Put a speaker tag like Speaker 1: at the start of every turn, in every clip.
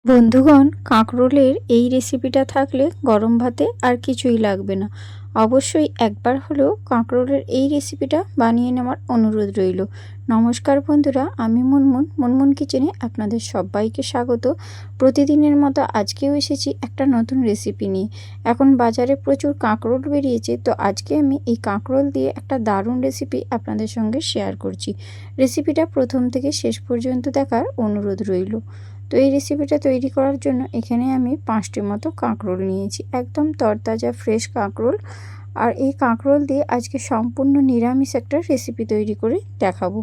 Speaker 1: বন্ধুগণ, কাঁকরোলের এই রেসিপিটা থাকলে গরম ভাতে আর কিছুই লাগবে না। অবশ্যই একবার হলেও কাঁকরোলের এই রেসিপিটা বানিয়ে নেওয়ার অনুরোধ রইল। নমস্কার বন্ধুরা, আমি মুনমুন কিচেনে আপনাদের সবাইকে স্বাগত। প্রতিদিনের মতো আজকেও এসেছি একটা নতুন রেসিপি নিয়ে। এখন বাজারে প্রচুর কাঁকরোল বেরিয়েছে, তো আজকে আমি এই কাঁকরোল দিয়ে একটা দারুণ রেসিপি আপনাদের সঙ্গে শেয়ার করছি। রেসিপিটা প্রথম থেকে শেষ পর্যন্ত দেখার অনুরোধ রইল। তো এই রেসিপিটা তৈরি করার জন্য এখানে আমি 5টি মতো কাঁকরোল নিয়েছি, একদম তরতাজা ফ্রেশ কাঁকরোল। আর এই কাঁকরোল দিয়ে আজকে সম্পূর্ণ নিরামিষ একটা রেসিপি তৈরি করে দেখাবো।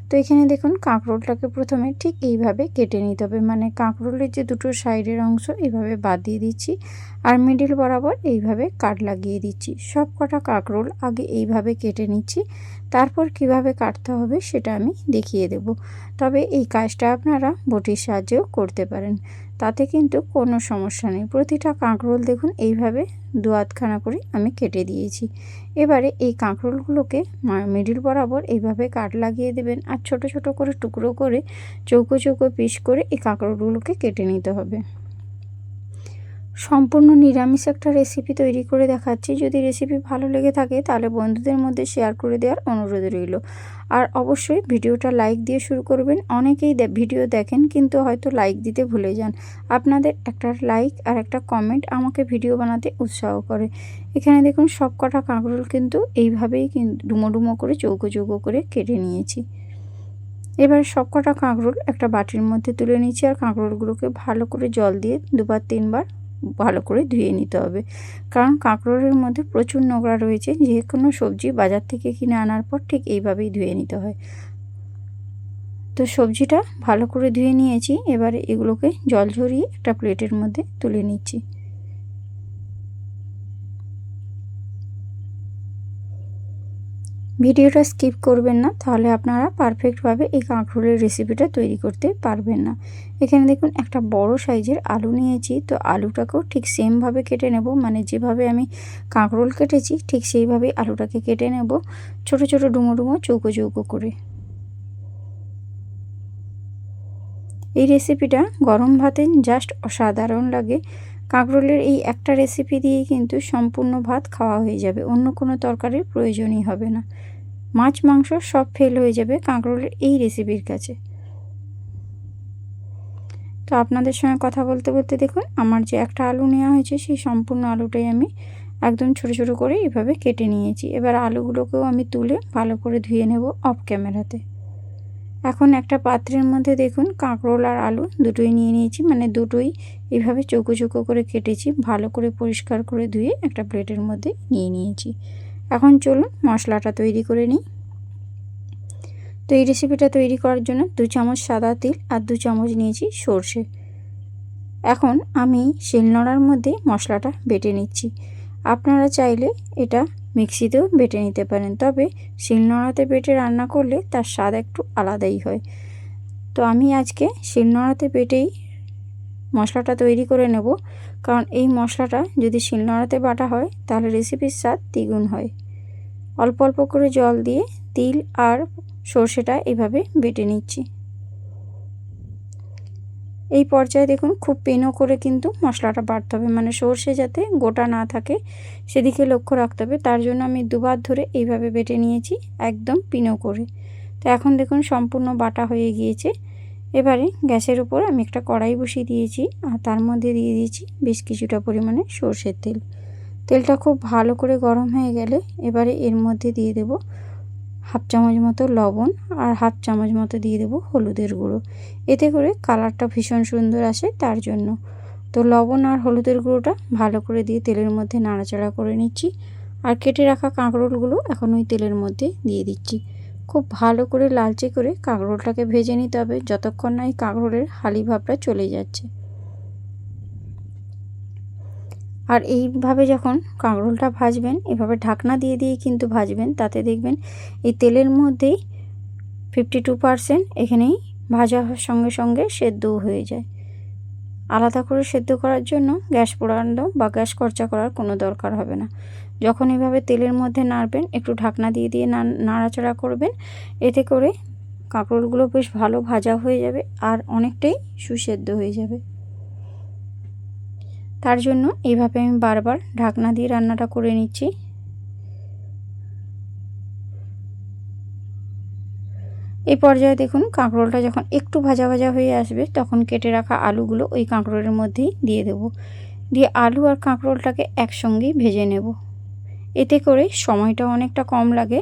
Speaker 1: তো এখানে দেখুন, কাঁকরোলটাকে প্রথমে ঠিক এইভাবে কেটে নিতে হবে, মানে কাঁকরোলের যে দুটো সাইডের অংশ এইভাবে বাদ দিয়ে দিচ্ছি আর মিডিল বরাবর এইভাবে কাট লাগিয়ে দিচ্ছি। সব কটা কাঁকরোল আগে এইভাবে কেটে নিচ্ছি, তারপর কিভাবে কাটতে হবে সেটা আমি দেখিয়ে দেব। তবে এই কাজটা আপনারা বটির সাহায্যেও করতে পারেন, তাতে কিন্তু কোনো সমস্যা নেই। প্রতিটা কাঁকরোল দেখুন এইভাবে দু আধখানা করে আমি কেটে দিয়েছি। এবারে এই কাঁকরোলগুলোকে মিডিল বরাবর এইভাবে কাট লাগিয়ে দেবেন আর ছোট ছোট করে টুকরো করে চৌকো চৌকো পিস করে এই কাঁকরোলগুলোকে কেটে নিতে হবে। সম্পূর্ণ নিরামিষ একটা রেসিপি তৈরি করে দেখাচ্ছি। যদি রেসিপি ভালো লেগে থাকে তাহলে বন্ধুদের মধ্যে শেয়ার করে দেওয়ার অনুরোধ রইল। আর অবশ্যই ভিডিওটা লাইক দিয়ে শুরু করবেন। অনেকেই ভিডিও দেখেন কিন্তু হয়তো লাইক দিতে ভুলে যান। আপনাদের একটা লাইক আর একটা কমেন্ট আমাকে ভিডিও বানাতে উৎসাহ করে। এখানে দেখুন, সব কটা কাঁকরোল কিন্তু এইভাবেই ডুমো ডুমো করে চৌকো চৌকো করে কেটে নিয়েছি। এবার সব কটা কাঁকরোল একটা বাটির মধ্যে তুলে নিচ্ছি আর কাঁকরোলগুলোকে ভালো করে জল দিয়ে দুবার তিনবার ভালো করে ধুয়ে নিতে হবে, কারণ কাঁকরোলের মধ্যে প্রচুর নোংরা রয়েছে। যে কোনো সবজি বাজার থেকে কিনে আনার পর ঠিক এইভাবেই ধুয়ে নিতে হয়। তো সবজিটা ভালো করে ধুয়ে নিয়েছি, এবারে এগুলোকে জল ঝরিয়ে একটা প্লেটের মধ্যে তুলে নিচ্ছি। ভিডিওটা স্কিপ করবেন না, তাহলে আপনারা পারফেক্টভাবে এই কাঁকরোলের রেসিপিটা তৈরি করতে পারবেন না। এখানে দেখুন, একটা বড় সাইজের আলু নিয়েছি। তো আলুটাকেও ঠিক সেমভাবে কেটে নেব, মানে যেভাবে আমি কাঁকরোল কেটেছি ঠিক সেইভাবেই আলুটাকে কেটে নেব, ছোট ছোট ডুমো ডুমো চৌকো চৌকো করে। এই রেসিপিটা গরম ভাতে জাস্ট অসাধারণ লাগে। কাঁকরোলের এই একটা রেসিপি দিয়েই কিন্তু সম্পূর্ণ ভাত খাওয়া হয়ে যাবে, অন্য কোনো তরকারির প্রয়োজনই হবে না। মাছ মাংস সব ফেল হয়ে যাবে কাঁকরোলের এই রেসিপির কাছে। তো আপনাদের সঙ্গে কথা বলতে বলতে দেখুন, আমার যে একটা আলু নেওয়া হয়েছে সেই সম্পূর্ণ আলুটাই আমি একদম ছোট ছোট করে এইভাবে কেটে নিয়েছি। এবার আলুগুলোকেও আমি তুলে ভালো করে ধুয়ে নেব অফ ক্যামেরাতে। এখন একটা পাত্রের মধ্যে দেখুন, কাঁকরোল আর আলু দুটোই নিয়ে নিয়েছি, মানে দুটোই এইভাবে চৌকো চৌকো করে কেটেছি, ভালো করে পরিষ্কার করে ধুয়ে একটা প্লেটের মধ্যে নিয়ে নিয়েছি। এখন চলুন মশলাটা তৈরি করে নিই। তো এই রেসিপিটা তৈরি করার জন্য 2 চামচ সাদা তিল আর 2 চামচ নিয়েছি সর্ষে। এখন আমি শিলনোড়ার মধ্যে মশলাটা বেটে নিচ্ছি। আপনারা চাইলে এটা মিক্সিতেও বেটে নিতে পারেন, তবে শিলনোড়াতে বেটে রান্না করলে তার স্বাদ একটু আলাদাই হয়। তো আমি আজকে শিলনোড়াতে বেটেই মশলাটা তৈরি করে নেব, কারণ এই মশলাটা যদি শিলনোড়াতে বাটা হয় তাহলে রেসিপির স্বাদ দ্বিগুণ হয়। অল্প অল্প করে জল দিয়ে তিল আর সর্ষেটা এইভাবে বেটে নিচ্ছি। এই পর্যায়ে দেখুন, খুব পেনো করে কিন্তু মশলাটা বাটতে হবে, মানে সর্ষে যাতে গোটা না থাকে সেদিকে লক্ষ্য রাখতে হবে। তার জন্য আমি দুবার ধরে এইভাবে বেটে নিয়েছি, একদম পিনো করে। তো এখন দেখুন সম্পূর্ণ বাটা হয়ে গিয়েছে। এবারে গ্যাসের উপর আমি একটা কড়াই বসিয়ে দিয়েছি আর তার মধ্যে দিয়ে দিয়েছি বেশ কিছুটা পরিমাণে সর্ষের তেল। তেলটা খুব ভালো করে গরম হয়ে গেলে এবারে এর মধ্যে দিয়ে দেব হাফ চামচ মতো লবণ আর হাফ চামচ মতো দিয়ে দেব হলুদের গুঁড়ো। এতে করে কালারটা ভীষণ সুন্দর আসে তার জন্য। তো লবণ আর হলুদের গুঁড়োটা ভালো করে দিয়ে তেলের মধ্যে নাড়াচাড়া করে নিচ্ছি আর কেটে রাখা কাঁকরোলগুলো এখন ওই তেলের মধ্যে দিয়ে দিচ্ছি। খুব ভালো করে লালচে করে কাঁকরোলটাকে ভেজে নিতে হবে, যতক্ষণ না এই কাঁকরোলের হালি ভাবটা চলে যাচ্ছে। আর এইভাবে যখন কাঁকরোলটা ভাজবেন, এভাবে ঢাকনা দিয়ে দিয়ে কিন্তু ভাজবেন, তাতে দেখবেন এই তেলের মধ্যেই 52% এখানেই ভাজা সঙ্গে সঙ্গে সেদ্ধও হয়ে যায়। আলাদা করে সেদ্ধ করার জন্য গ্যাস পোড়ানো বা গ্যাস খরচা করার কোনো দরকার হবে না। যখন এভাবে তেলের মধ্যে নাড়বেন, একটু ঢাকনা দিয়ে দিয়ে নাড়াচাড়া করবেন, এতে করে কাঁকরোলগুলো বেশ ভালো ভাজা হয়ে যাবে আর অনেকটাই সুসেদ্ধ হয়ে যাবে। তার জন্য এইভাবে আমি বারবার ঢাকনা দিয়ে রান্নাটা করে নিচ্ছি। এই পর্যায়ে দেখুন কাঁকরোলটা যখন একটু ভাজা ভাজা হয়ে আসবে তখন কেটে রাখা আলুগুলো ওই কাঁকরোলের মধ্যেই দিয়ে দেব। দিয়ে আলু আর কাঁকরোলটাকে একসঙ্গেই ভেজে নেব। এতে করে সময়টা অনেকটা কম লাগে।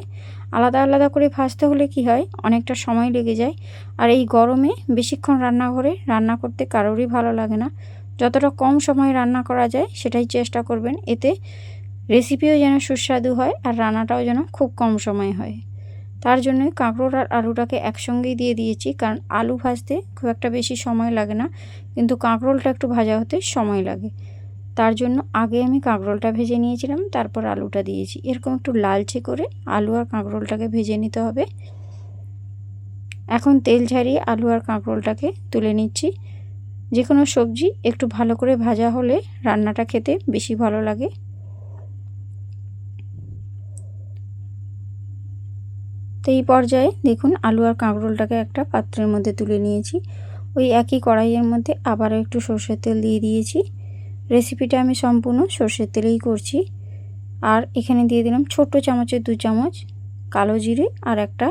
Speaker 1: আলাদা আলাদা করে ভাজতে হলে কি হয়, অনেকটা সময় লেগে যায়। আর এই গরমে বেশিক্ষণ রান্নাঘরে রান্না করতে কারোরই ভালো লাগে না। যতটা কম সময় রান্না করা যায় সেটাই চেষ্টা করবেন। এতে রেসিপিও যেন সুস্বাদু হয় আর রান্নাটাও যেন খুব কম সময় হয়। তার জন্য কাঁকরোল আর আলুটাকে একসঙ্গেই দিয়ে দিয়েছি, কারণ আলু ভাজতে খুব একটা বেশি সময় লাগে না, কিন্তু কাঁকরোলটা একটু ভাজা হতে সময় লাগে। তার জন্য আগে আমি কাঁকরোলটা ভেজে নিয়েছিলাম, তারপর আলুটা দিয়েছি। এরকম একটু লালচে করে আলু আর কাঁকরোলটাকে ভেজে নিতে হবে। এখন তেল ঝারিয়ে আলু আর কাঁকরোলটাকে তুলে নিচ্ছি। যে কোনো সবজি একটু ভালো করে ভাজা হলে রান্নাটা খেতে বেশি ভালো লাগে। তো এই পর্যায়ে দেখুন আলু আর কাঁকরোলটাকে একটা পাত্রের মধ্যে তুলে নিয়েছি। ওই একই কড়াইয়ের মধ্যে আবারও একটু সরষের তেল দিয়ে দিয়েছি। রেসিপিটা আমি সম্পূর্ণ সরষের তেলেই করছি। আর এখানে দিয়ে দিলাম ছোট চামচের 2 চামচ কালো জিরে আর একটা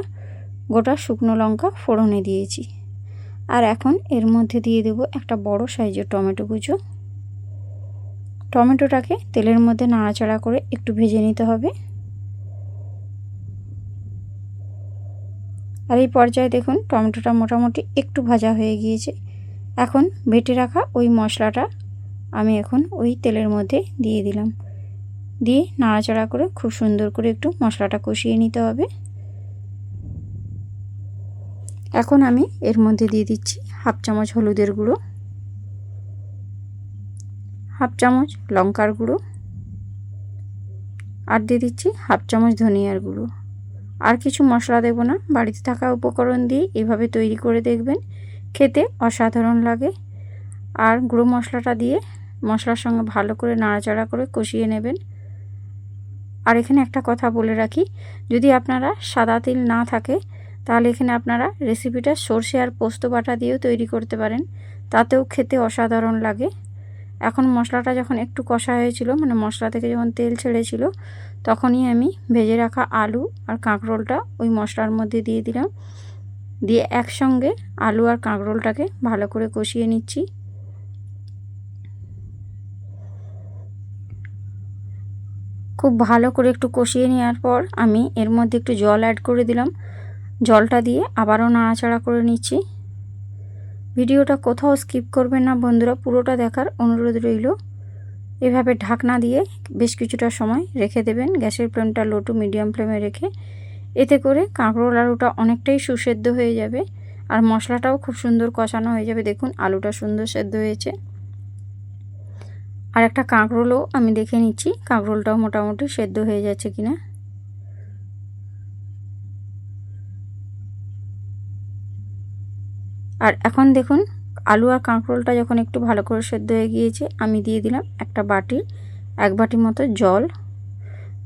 Speaker 1: গোটা শুকনো লঙ্কা ফোড়নে দিয়েছি। আর এখন এর মধ্যে দিয়ে দেব একটা বড় সাইজের টমেটো কুচো। টমেটোটাকে তেলের মধ্যে নাড়াচাড়া করে একটু ভেজে নিতে হবে। আর এই পর্যায়ে দেখুন টমেটোটা মোটামুটি একটু ভাজা হয়ে গিয়েছে। এখন বেটে রাখা ওই মশলাটা আমি এখন ওই তেলের মধ্যে দিয়ে দিলাম। দিয়ে নাড়াচাড়া করে খুব সুন্দর করে একটু মশলাটা কষিয়ে নিতে হবে। এখন আমি এর মধ্যে দিয়ে দিচ্ছি হাফ চামচ হলুদের গুঁড়ো, হাফ চামচ লঙ্কার গুঁড়ো, আর দিয়ে দিচ্ছি হাফ চামচ ধনিয়ার গুঁড়ো। আর কিছু মশলা দেব না, বাড়িতে থাকা উপকরণ দিয়ে এভাবে তৈরি করে দেখবেন, খেতে অসাধারণ লাগে। আর গুঁড়ো মশলাটা দিয়ে মশলার সঙ্গে ভালো করে নাড়াচাড়া করে কষিয়ে নেবেন। আর এখানে একটা কথা বলে রাখি, যদি আপনারা সাদা তিল না থাকে তাহলে এখানে আপনারা রেসিপিটা সরষে আর পোস্ত বাটা দিয়েও তৈরি করতে পারেন, তাতেও খেতে অসাধারণ লাগে। এখন মশলাটা যখন একটু কষা হয়েছিল, মানে মশলা থেকে যখন তেল ছেড়েছিল, তখনই আমি ভেজে রাখা আলু আর কাঁকরোলটা ওই মশলার মধ্যে দিয়ে দিলাম। দিয়ে একসঙ্গে আলু আর কাঁকরোলটাকে ভালো করে কষিয়ে নিচ্ছি। খুব ভালো করে একটু কষিয়ে নেওয়ার পর আমি এর মধ্যে একটু জল অ্যাড করে দিলাম। জলটা দিয়ে আবারও নাড়াচাড়া করে নিচ্ছি। ভিডিওটা কোথাও স্কিপ করবেন না বন্ধুরা, পুরোটা দেখার অনুরোধ রইল। এভাবে ঢাকনা দিয়ে বেশ কিছুটা সময় রেখে দেবেন, গ্যাসের ফ্লেমটা লো টু মিডিয়াম ফ্লেমে রেখে। এতে করে কাঁকরোল আলুটা অনেকটাই সুসেদ্ধ হয়ে যাবে আর মশলাটাও খুব সুন্দর কষানো হয়ে যাবে। দেখুন আলুটা সুন্দর সেদ্ধ হয়েছে। আর একটা কাঁকরোলও আমি দেখে নিচ্ছি কাঁকরোলটাও মোটামুটি সেদ্ধ হয়ে যাচ্ছে কিনা। আর এখন দেখুন আলু আর কাঁকরোলটা যখন একটু ভালো করে সেদ্ধ হয়ে গিয়েছে, আমি দিয়ে দিলাম একটা বাটি, 1 বাটি মতো জল।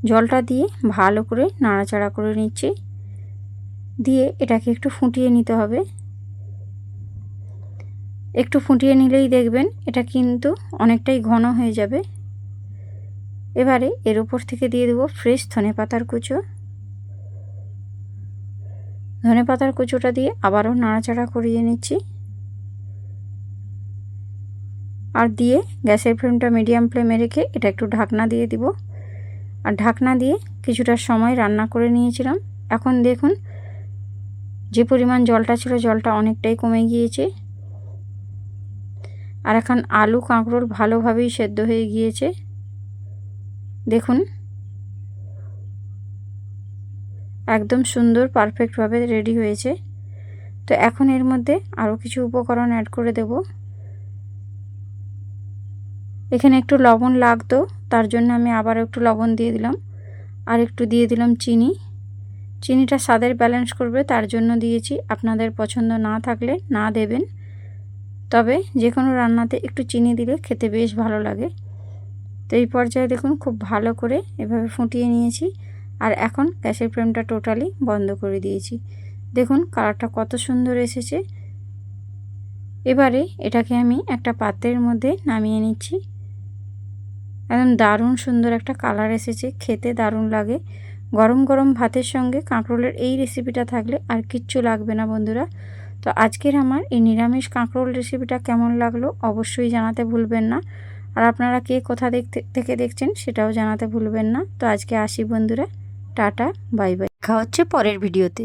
Speaker 1: জলটা দিয়ে ভালো করে নাড়াচাড়া করে নিচ্ছি। দিয়ে এটাকে একটু ফুটিয়ে নিতে হবে। একটু ফুটিয়ে নিলেই দেখবেন এটা কিন্তু অনেকটাই ঘন হয়ে যাবে। এবারে এর উপর থেকে দিয়ে দেবো ফ্রেশ ধনেপাতার কুচো। ধনেপাতার কুচোটা দিয়ে আবারও নাড়াচাড়া করিয়ে নিচ্ছি। আর দিয়ে গ্যাসের ফ্লেমটা মিডিয়াম ফ্লেমে রেখে এটা একটু ঢাকনা দিয়ে দিব। আর ঢাকনা দিয়ে কিছুটা সময় রান্না করে নিয়েছিলাম। এখন দেখুন যে পরিমাণ জলটা ছিল জলটা অনেকটাই কমে গিয়েছে। আর এখন আলু কাঁকরোল ভালোভাবেই সেদ্ধ হয়ে গিয়েছে। দেখুন একদম সুন্দর পারফেক্টভাবে রেডি হয়েছে। তো এখন এর মধ্যে আরও কিছু উপকরণ অ্যাড করে দেব। এখানে একটু লবণ লাগতো, তার জন্য আমি আবার একটু লবণ দিয়ে দিলাম। আর একটু দিয়ে দিলাম চিনি। চিনিটা স্বাদের ব্যালেন্স করবে তার জন্য দিয়েছি, আপনাদের পছন্দ না থাকলে না দেবেন। তবে যে কোনো রান্নাতে একটু চিনি দিলে খেতে বেশ ভালো লাগে। তো এই পর্যায়ে দেখুন খুব ভালো করে এভাবে ফুটিয়ে নিয়েছি। আর এখন গ্যাসের ফ্লেমটা টোটালি বন্ধ করে দিয়েছি। দেখুন কালারটা কত সুন্দর এসেছে। এবারে এটাকে আমি একটা পাত্রের মধ্যে নামিয়ে নিচ্ছি। একদম দারুণ সুন্দর একটা কালার এসেছে, খেতে দারুণ লাগে। গরম গরম ভাতের সঙ্গে কাঁকরোলের এই রেসিপিটা থাকলে আর কিচ্ছু লাগবে না বন্ধুরা। তো আজকের আমার এই নিরামিষ কাঁকরোল রেসিপিটা কেমন লাগলো অবশ্যই জানাতে ভুলবেন না। আর আপনারা কে কোথা থেকে দেখছেন সেটাও জানাতে ভুলবেন না। তো আজকে আসি বন্ধুরা, টাটা, বাই বাই, দেখা হচ্ছে পরের ভিডিওতে।